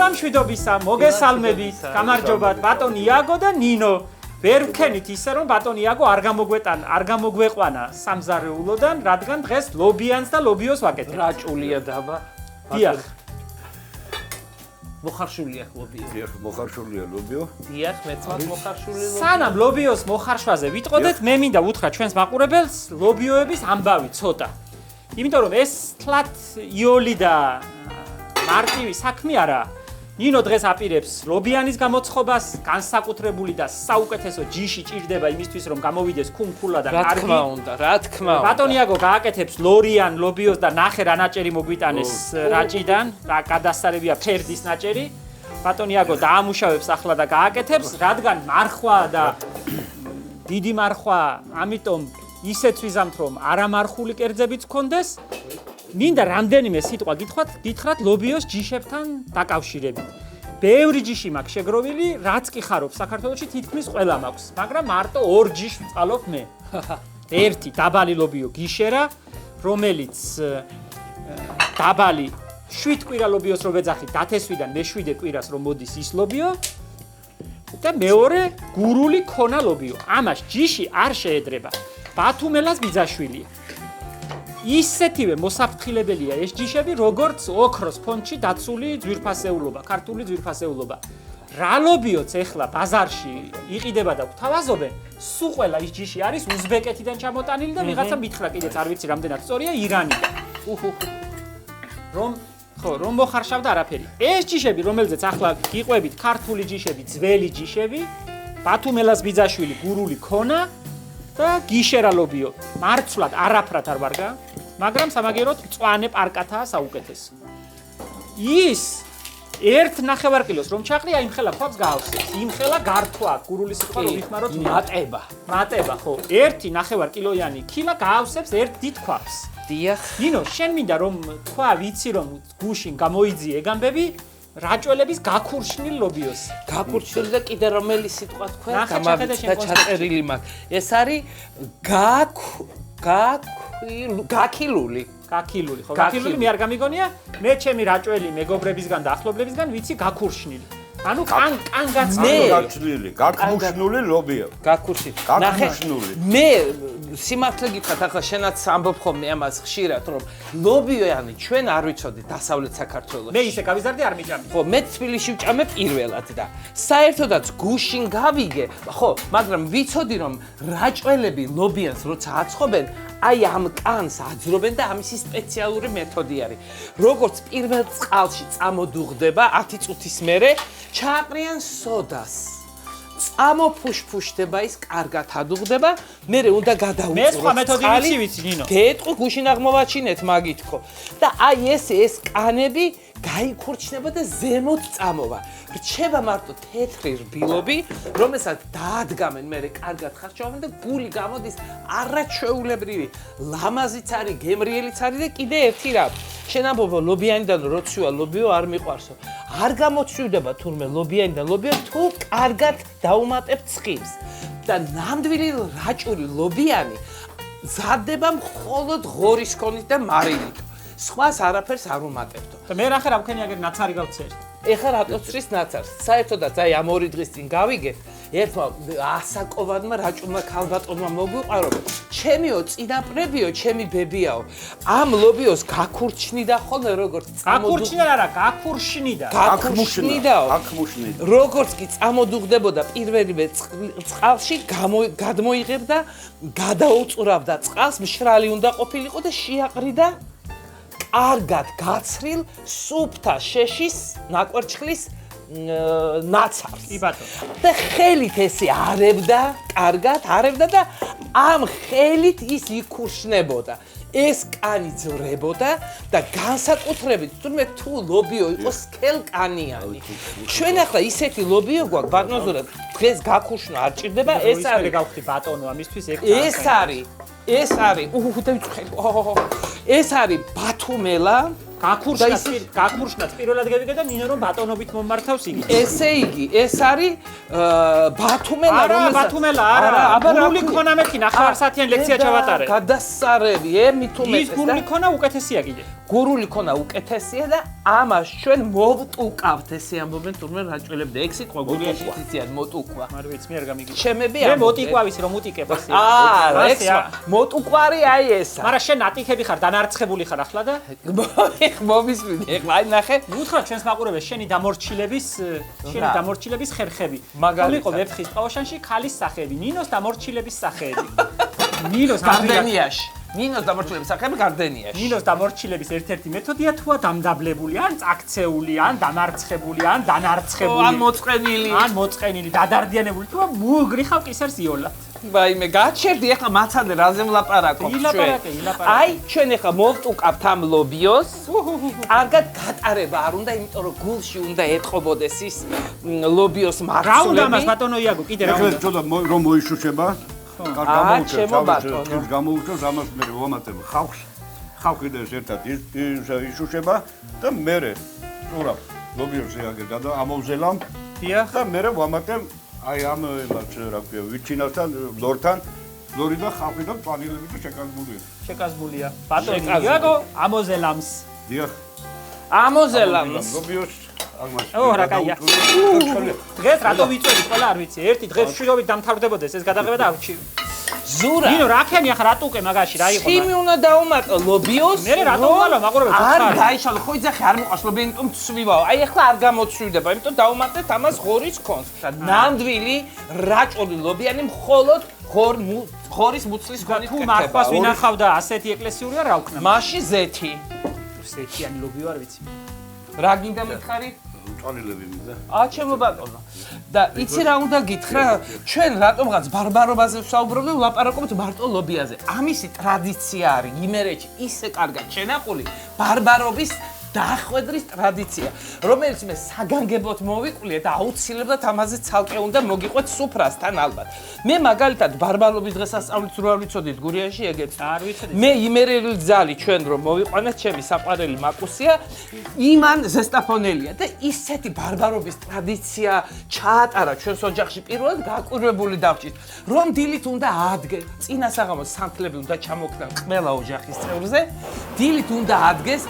მოგესალმება მშვიდობისა, მოგესალმებით, გამარჯობათ, ბატონი იაგო და ნინო. ვერ ვქენით ისე რომ ბატონი იაგო არ გამოგვეყვანა სამზარეულოდან, რადგან დღეს ლობიანს და ლობიოს ვაკეთებ. რაჭულია დაბა. დიახ. მოხარშულია ლობიო. დიახ, მოხარშულია ლობიო. დიახ, მეც მაგ მოხარშული ლობიო. სანამ ლობიოს მოხარშვაზე ვიტყოდეთ, მე მინდა უთხრა ჩვენს მაყურებელს ლობიოების ამბავი ცოტა. იმიტომ რომ ეს თლათ იოლი და მარტივი საქმე არა. ნინო დღეს აპირებს ლობიანის გამოცხობას, განსაკუთრებული და საუკეთესო ჯიში ჭირდება იმისთვის, რომ გამოვიდეს ქუმქულა და კარგი. რა თქმა უნდა. ბატონი იაგო გააკეთებს ლორიან ლობიოს და ნახე რა ნაჭერი მოგვიტანეს რაჭიდან, რა გადასარევია ფერდის ნაჭერი. ბატონი იაგო დაამუშავებს ახლა და გააკეთებს, რადგან მარხვა და დიდი მარხვა, ამიტომ ისეც ვიზამთ, რომ არამარხული კერძებიც გქონდეს. მინდა რამდენიმე სიტყვა გითხრათ ლობიოს ჯიშებთან დაკავშირებით. ბევრი ჯიში მაქვს შეგროვილი, რაც კი ხარობს საქართველოში თითქმის ყველა მაქვს, მაგრამ მარტო ორ ჯიშს ვწყალობ მე. ერთი დაბალი ლობიო გიშერა, რომელიც დაბალი 7 კვირა ლობიოს რო ვეძახი, დათესვიდან მე-7 კვირას რომ მოდის ის ლობიო და მეორე გურული ქონა ლობიო. ამას ჯიში არ შეედრება. ბათუმელას ბიძაშვილია. ისეთივე მოსაფრთხილებელია ეს ჯიშები, როგორც ოქროს ფონდში დაცული ძვირფასეულობა, ქართული ძვირფასეულობა. რა ლობიოც ეხლა ბაზარში იყიდება და გვთავაზობენ, სულ ყველა ის ჯიში არის უზბეკეთიდან ჩამოტანილი და ვიღაცა მითხრა კიდეც არ ვიცი რამდენად სწორია ირანიდან. რომ მოხარშავდა არაფერი. ეს ჯიშები, რომელზეც ახლა გიყვებით, ქართული ჯიშები, ძველი ჯიშები, ბათუმელას ბიძაშვილი, გურული ქონა და გიშერა ლობიო. მარცვლად არაფრად არ ვარგა, მაგრამ სამაგიეროდ მწვანე პარკათაა საუკეთესო. ის ერთ ნახევარკილოს რომ ჩაყრია, იმ ხელა ქვაბს გაავსებს. იმ ხელა გართვა, გურული სიტყვა რომ ვიხმაროთ, მატება, ხო. ერთი ნახევარკილოიანი ქილა გაავსებს ერთ დიდ ქვაბს. დიახ. ნინო, შენ მინდა რომ თქვა, ვიცი რომ გუშინ გამოიძიე ეგამბები, რაჭველების გაქურშნილ ლობიოს. გაქურშნილი და კიდე რომელი სიტყვა თქვენ? გამავიდა შენ ჩაწერილი მაქვს. ეს არის გაქილული. გაქილული, ხო, გაქილული მე არ გამიგონია, მე ჩემი რაჭველი მეგობრებისგან და ახლობლებისგან ვიცი გაქურშნილი. ანუ გაქურშნილი, გაქმუშნული ლობიო. გაქურშნილი. მე სიმართლე გითხრათ, ახლა შენაც ამბობ ხოლმე ამას ხშირად, რომ ლობიოიანი ჩვენ არ ვიცოდით დასავლეთ საქართველოში. მე ისე გავიზარდი არ მიჭამე. ხო, მე თბილისში ვჭამე პირველად და საერთოდაც გუშინ გავიგე, ხო, მაგრამ ვიცოდი რომ რაჭველები ლობიანს როცა აცხობენ, აი ამ კანს აძრობენ და ამისი სპეციალური მეთოდი არის. როგორც პირველ წყალში წამოდუღდება 10 წუთის მერე, ჩააყრიან სოდას. წამოფუშფუშდება ის, კარგად ადუღდება, მერე უნდა გადაუწუროს. მე სხვა მეთოდი ვიცი, ნინო. გეტყვი გუშინ აღმოვაჩინეთ მაგით ხო. და აი ეს კანები გაიქურჩნება და ზემოთ წამოვა. რჩება მარტო თეთრი რბილობი, რომელსაც დაადგამენ მერე კარგად ხარჯავენ და გული გამოდის არაჩვეულებრივი. ლამაზიც არის, გემრიელიც არის და კიდე ერთი რა. შენ ამბობ ლობიანიდან როცივა ლობიო არ მიყვარსო. არ გამოცვიდება თურმე ლობიანიდან ლობიო თუ კარგად დაუმატებ ცხიმს. და ნამდვილი რაჭული ლობიანი ზადდება მხოლოდ ღორის კონით და მარილით. სხვას არაფერს არ უმატებდო. და მე ნახე რა ვქენი აგერ ნაცარი გავცერი. ეხლა რატო ცრის ნაცარს? საერთოდაც აი ამ 2 დღის წინ გავიგე, ერთმა ასაკოვადმა რაჭულმა ქალბატონმა მოგვიყვარო. ჩემიო წინაპრებიო, ჩემი ბებიაო. ამ ლობიოს გაქურჩნიდა ხოლმე როგორც გაქურჩნიდა არა, გაქურშნიდა. გაქმუშნიდაო. როგორც კი წამოდუღდებოდა პირველივე წყალში, გადმოიღებდა, გადაუწურავდა წყალს, მშრალი უნდა ყოფილიყო და შეაყრიდა კარგად გაცრილ სუფთა შეშის ნაკვერჩხლის ნაცარს. კი ბატონო. და ხელით ესე არევდა, კარგად არევდა და ამ ხელით ის იქურშნებოდა. ეს კანი ძრებოდა და განსაკუთრებით თუმე თუ ლობიო იყოს სქელკანიანი. ჩვენ ახლა ისეთი ლობიო გვაქვს ბატონზურად, დღეს გაქურშნა არ ჭირდება, ეს არის გავხდი ბატონო ამისთვის ეს არის ეს არის ბათუმელა გაქურშნაც პირველად გავიგე და ნინო რომ ბატონობით მომმართავს იგი. ესე იგი, ეს არის ბათუმელა რომელსაც ბათუმელა არა, გურული ქონა მექი ნახევარსაათიანი ლექცია ჩავატარე. გადასარევი, მithumetes. ის გურული ქონა უკეთესია კიდე. გურული ქონა უკეთესია და ამას ჩვენ მოვტუკავთ ესე ამბობენ თურმე რაჭველებდა ეგ სიტყვა გურიაში იციან მოტუკვა არ ვიცი მე არ გამიგე ჩემები მე მოტიკვავის რომ უტიკებას მოტუკვარი აი ესა მაგრამ შენ ატიქები ხარ დანარცხებული ხარ ახლა და მომისმინე ეხლა აი ნახე უთხრა ჩვენს მაყურებელს შენი დამორჩილების ხერხები იყო ვეფხის პაოშანში ქალის სახეები ნინოს დამორჩილების სახეები ნინოს გარდენიაში ნინოს დამორჩილების სახეები გარდენიაში ნინოს დამორჩილების ერთ-ერთი მეთოდია თუა დამდაბლებული ან წაქცეული ან დამარცხებული ან დანარცხებული ან მოწყენილი დადარდიანებული თუა მუგრიხავ კისერს იოლად ვაიმე გაჩერდი ეხლა მაცადე რაზე ვლაპარაკობ ჩვენ აი ჩვენ ეხლა მოვტუკავთ ამ ლობიოს კარგად გატარება არ უნდა იმიტომ რომ გულში უნდა ეტყობოდეს ის ლობიოს მარცვლები რა უნდა მას ბატონო იაგო კიდე რა უნდა ცოტა რომ მოიშუშება გამოუჩვენს ამას მე ვამატებ ხალხს ხალხი და ერთად იშუშება და მე სწორად ლობიოს იაგე და ამოვზელამ დიახ და მე ვამატებ აი ამ იმას რა ქვია ვიჩინასთან ლორთან ლორი და ხალხი და პანელები და შეკაზმულია ბატონო იაგო ამოზელამს დიახ ამოზელამს ლობიოს რა კაია დღეს რატო ვიწვევით ყველა არ ვიცი ერთი დღეს შვიდობით დამთავრდებოდეს ეს გადაღება და ავჩი ზურა ნინო რა ქენი ახლა რატო უკე მაგაში რა იყო ხიმი უნდა დაუმატო ლობიოს მე რატო უყალა მაყურებელს არ გაიშალო ხო იძახი არ მოყავს ლობი იმიტომ ცვივაო აი ახლა არ გამოცვივდება იმიტომ დაუმატეთ ამას ღორის კონს და ნამდვილი რაჭული ლობიანი მხოლოდ ღორის მუცლის გონით თუ მარხვას ვინახავდა ასეთი ეკლესიურია რა უკნა მაში ზეთი ზეთიანი ლობიო არ ვიცი რა გინდა მითხარი პანელები მინდა ჩემო ბატონო და იცი რა უნდა გითხრა ჩვენ რატომღაც ბარბარობაზე ვსაუბრობთ ვლაპარაკობთ მარტო ლობიაზე ამისი ტრადიცია არის იმერეთში ისე კარგად შენახული ბარბარობის დახვედრის ტრადიცია რომელიც მე საგანგებოდ მოვიკვლიე და აუცილებლად ამაზე ცალკე უნდა მოგიყვეთ სუფრასთან ალბათ მე მაგალითად ბარბარობის დღესასწაულით რო არ ვიცოდით გურიაში ეგეც არ ვიცოდი მე იმერელი ძალი ჩვენ რომ მოვიყვანეთ ჩემი საყვარელი მაკუსია იმან ზესტაფონელია და ისეთი ბარბარობის ტრადიცია ჩაატარა ჩვენს ოჯახში პირველად გაკვირვებული დავჭით რომ დილით უნდა ადგეს წინა საღამოს სანთლები უნდა ჩამოქმნან ყველა ოჯახის წევრზე დილით უნდა ადგეს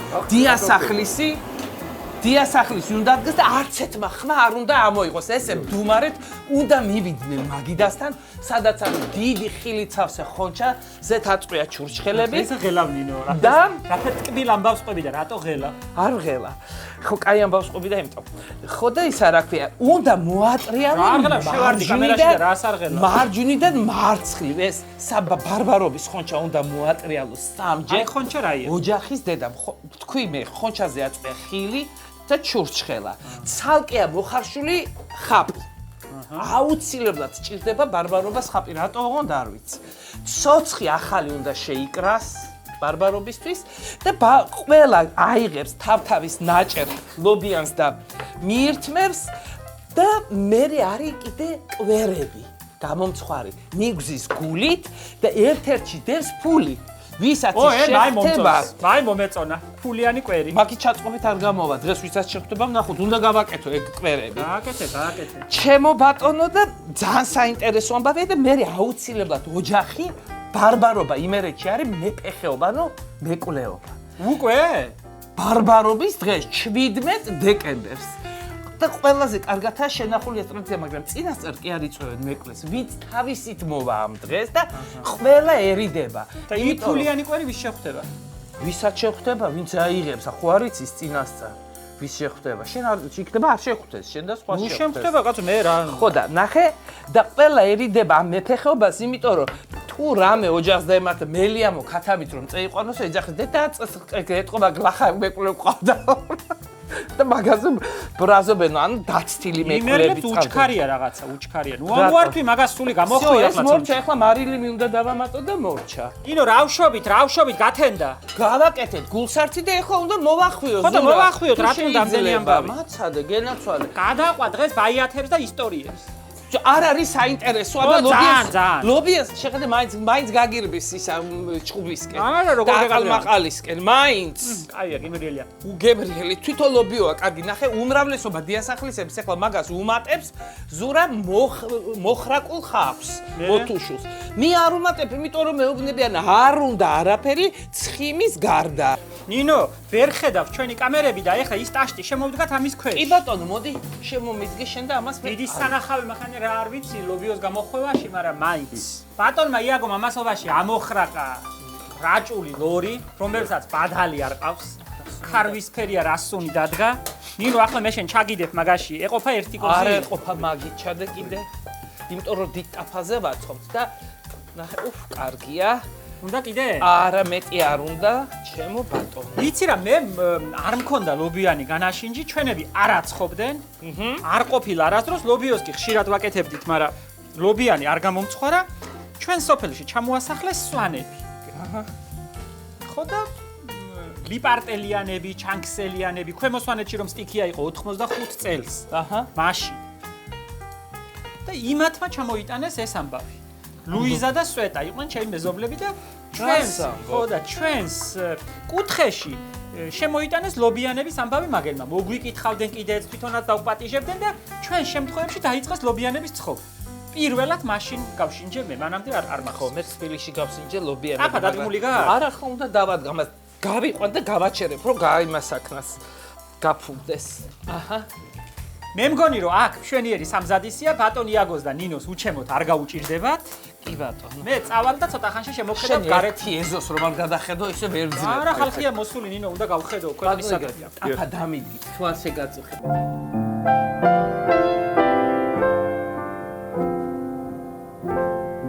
დიასახლისი უნდა ადგეს და არც ეთმა ხმა არ უნდა ამოიღოს ესე მდუმარეთ უნდა მივიდნენ მაგიდასთან სადაც არის დიდი ხილიცავსე ხონჩა ზეთ აწყვია ჩურჩხელები ეს ღელავნინო რა და რაფერ ტკბილ ამბავს ყვები და რატო ღელა არ ღელა ხო კაი ამბავს ყვები და იმიტომ ხო და ისა რა ქვია უნდა მოატრიალო მარჯვნიდან მარცხნივ ეს ბარბარობის ხონჩა უნდა მოატრიალო სამჯერ აი ხონჩა რა იყო ოჯახის დედამ თქვი მე ხონჩაზე აწყვია ხილი და ჩურჩხელა ცალკეა მოხარშული ხაპი აუცილებლად ჭირდება ბარბარობას ხაპი რატო ოღონდ არ ვიცი ცოცხი ახალი უნდა შეიკრას ბარბარობისთვის და ყველა აიღებს თავთავის ნაჭერ ლობიანს და მიირთმევს და მე არის კიდე კვერები გამომცხვარი მიგზის გულით და ერთ-ერთში დევს ფული ვისაც შეხვდება მაი მომეწონა ფულიანი კვერი მაგით ჩაწყობით არ გამოვა დღეს ვისაც შეხვდება ვნახოთ უნდა გავაკეთო ეგ კვერები გააკეთე ჩემო ბატონო და ძალიან საინტერესო ამბავია და მე აუცილებლად ოჯახი ბარბარობა იმერეთში არის მეფეხეობანო მეკვლეობა უკვე ბარბარობის დღეს 17 დეკემბერს და ყველაზე კარგადაა შენახული ეს ტრადიცია მაგრამ წინასწარ კი არ იწვევენ მეკლეს ვინც თავისით მოვა ამ დღეს და ყველაერიდება და იმ ფულიანი კვერი ვის შეხვდება ვისაც შეხვდება ვინც აიღებს ხო არ იცის წინასწარ ვის შეხვდება შენ არ იქნება არ შეხვდეს შენ და სხვა შეხვდება კაცო მე რა ხო და ნახე და ყველაერიდება ამ მეფეხეობას იმიტომ რომ თუ რამე ოჯახს დაემართა მელიამო ქათამით რომ წეიყვანოს ეძახის და ეთყობა გლახა მეკლე ყავდა და მაგაზე ბრაზობენ ან დაცთილი მეკლეები წავდა უჩქარია რაღაცა უჩქარია ნუ ამوارქვი მაგას სული გამოხვია ახლა მორჩა ახლა მარილიმი უნდა დავამატო და მორჩა ინო რავშობით გათენდა გავაკეთეთ გულსართი და ახლა უნდა მოვახვიო ხო და მოვახვიოთ რატომ დამძენი ამბავი მაცადე გენაცვალე გადაყვა დღეს ბაიათებს და ისტორიებს არ არის საინტერესო აბა ლობიას შეხედე მაინც გაგირბის ის ჭუბისკენ არა როგორ გაგალმაყალისკენ მაინც კაია გემრიელია უგემრიელი თვითონ ლობიოა კარგი ნახე უმრავლესობა დიასახლისების ახლა მაგას უმატებს ზურა მოხრაკულ ხავს მოთუშულს მე არ უმატებ იმიტომ რომ მეუბნებიან არ უნდა არაფერი ცხიმის გარდა ნინო, ვერ ხედავ ჩვენი კამერები და ეხლა ის ტაშტი შემოვდგათ ამის ქვეშ. კი ბატონო, მოდი შემომიდგე შენ და ამას მე. დიდი სანახავი მახანე რა არ ვიცი ლობიოს გამოხვევაში, მაგრამ მაინც. ბატონმა იაგო მამასობაში ამოხრაკა რაჭული ლორი, რომელსაც ბადალი არ ყავს. ქარვისფერია რასუნი დადგა. ნინო, ახლა მე შენ ჩაგიდებ მაგაში. ეყოფა ერთი კოზი. არ ეყოფა მაგი ჩადე კიდე. იმიტომ რომ დიდ ტაფაზე ვაწყობთ და ნახე, უფ, კარგია. უნდა კიდე? არა, მეტი არ უნდა, ჩემო ბატონო. იცი რა, მე არ მქონდა ლობიანი განაშინჯი, ჩვენები არ აცხობდნენ. არ ყოფილა არასდროს ლობიოს კი ხშირად ვაკეთებდით, მაგრამ ლობიანი არ გამომწყვარა. ჩვენ სოფელში ჩამოასახლეს სვანები. აჰა. ხო და ლიპარტელიანები, ჩანქსელიანები, ქვემო სვანეთში რომ სტიქია იყო 85 წელს. აჰა. მაშინ. და იმათმა ჩამოიტანეს ეს ამბავი. ლუიზა და სვეტა იყვნენ ჩემი მეზობლები და ჩვენს, ხო და ჩვენს კუთხეში შემოიტანეს ლობიანების ამბავი მაგელმა. მოგვიკითხავდნენ კიდეც, თვითონაც დაუპატიჟებდნენ და ჩვენ შემთხვევებში დაიწყეს ლობიანების ცხობა. პირველად მაშინ გავშინჯე მე, მანამდე არ ხო, მახსოვს. მე თბილისში გავსინჯე ლობიანები. აფა დადგმული გაქვს? არა, ხო უნდა დავადგა, მას გავიყვან და გავაჩერებ, რომ გაიმასაქნას. გაფუდეს. აჰა. მე მგონი რომ აქ მშვენიერი სამზადისია, ბატონ იაგოს და ნინოს უჩემოთ არ გაუჭირდებათ. კი ბატონო. მე წავალ და ცოტა ხანში შემოვხედავ შენ გარეთ. ერთი ეზოს რომ არ გადახედო, ისე ვერ ძილებ. არა, ხალხია მოსული, ნინო, უნდა გავხედო ქვეყნის საკითხი. აფა დამიდი, თვალს შეგაწუხე.